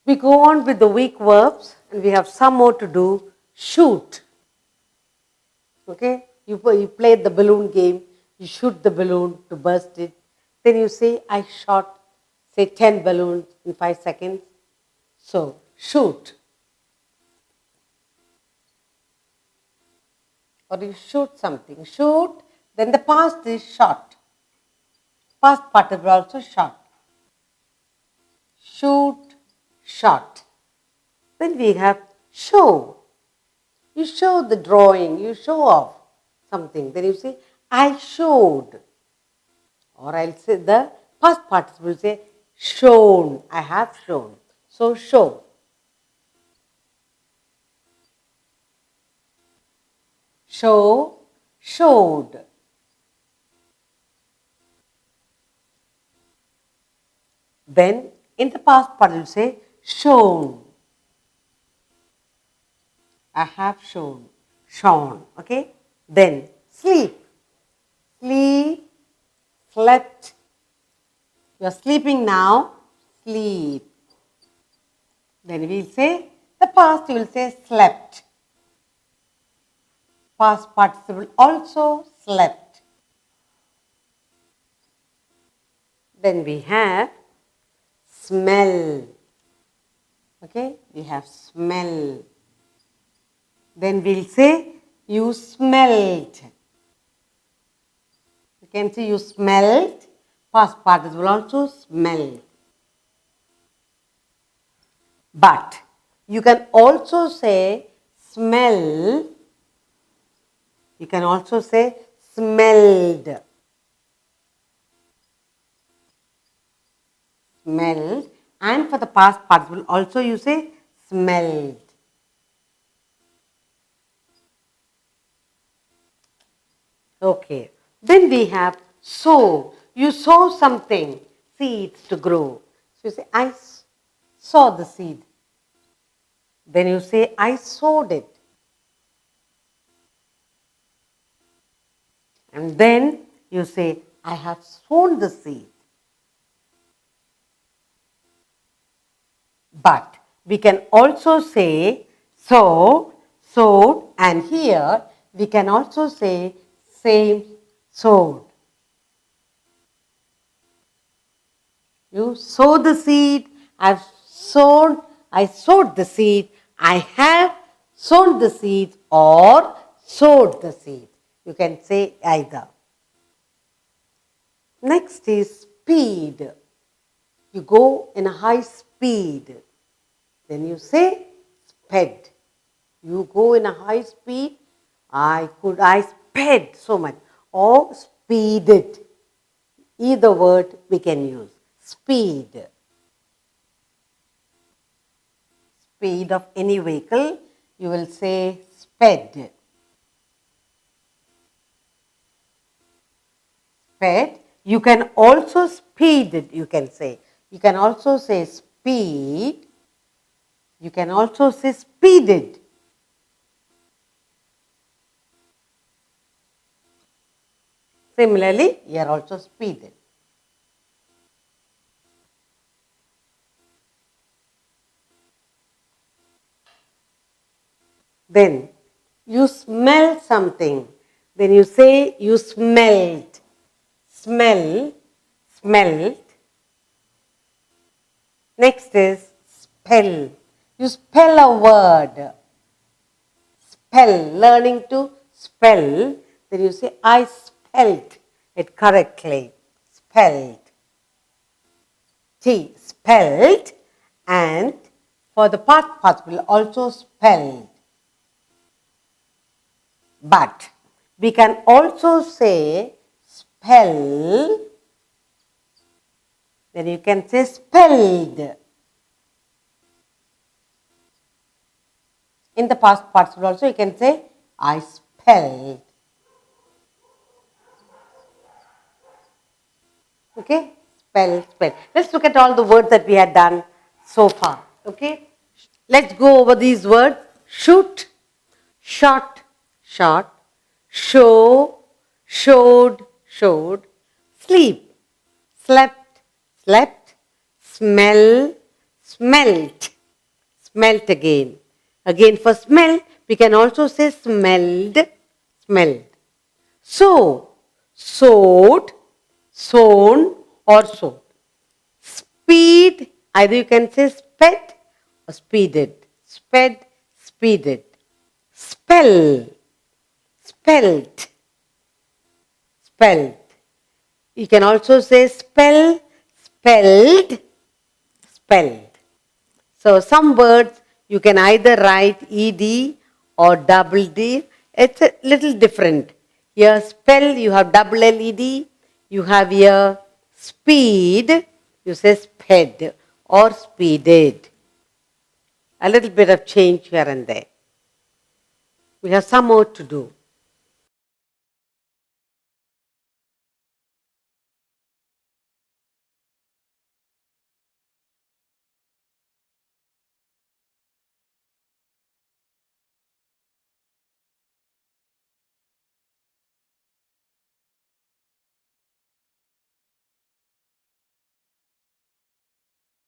We go on with the weak verbs and we have some more to do. Shoot. Okay, you play the balloon game, you shoot the balloon to burst it. Then you say, I shot, say 10 balloons in 5 seconds. So, shoot. Or you shoot something. Shoot, then the past is shot. Past participle also shot. Shoot, shot. Then we have show. You show the drawing, you show off something. Then you say, I showed. Or I'll say the past participle will say, shown. I have shown. So, show. Show, showed. Then in the past part you say shown. I have shown. Shown. Okay. Then sleep. Sleep. Slept. You are sleeping now. Sleep. Then we will say the past. You will say slept. Past participle also slept. Then we have smell. Okay, we have smell. Then we'll say you smelled. You can say you smelled. Past participle also smelled. But you can also say smell. You can also say smelled. Smelled. And for the past participle also you say smelled. Okay. Then we have sow. You sow something, seeds to grow. So you say, I saw the seed. Then you say, I sowed it. And then you say, I have sown the seed. But we can also say sowed, and here we can also say same, sowed. You sow the seed, I sowed the seed, I have sown the seed or sowed the seed. You can say either. Next is speed. You go in a high speed. Then you say sped. You go in a high speed. I sped so much. Or speeded. Either word we can use. Speed. Speed of any vehicle, you will say sped. Sped. You can also speed it, you can say. You can also say speed. You can also say speeded. Similarly, you are also speeded. Then you smell something. Then you say you smelled. Smell, smelled. Next is spell. You spell a word. Spell, learning to spell. Then you say, I spelled it correctly. Spelled. T, spelled. And for the past participle also spelled. But we can also say spell. Then you can say spelled. In the past participle also you can say I spelled. Okay, spell, spell. Let's look at all the words that we had done so far. Okay, let's go over these words. Shoot, shot, shot, show, showed, showed, sleep, slept, slept, smell, smelt, smelt again. Again for smell, we can also say smelled, smelled. Sow, sowed, sown or sowed. Speed, either you can say sped or speeded. Sped, speeded. Spell, spelt, spelled. You can also say spell, spelled, spelled. So some words you can either write ed or double d. It's a little different. Here spell you have double led. You have here speed, you say sped or speeded. A little bit of change here and there. We have some more to do.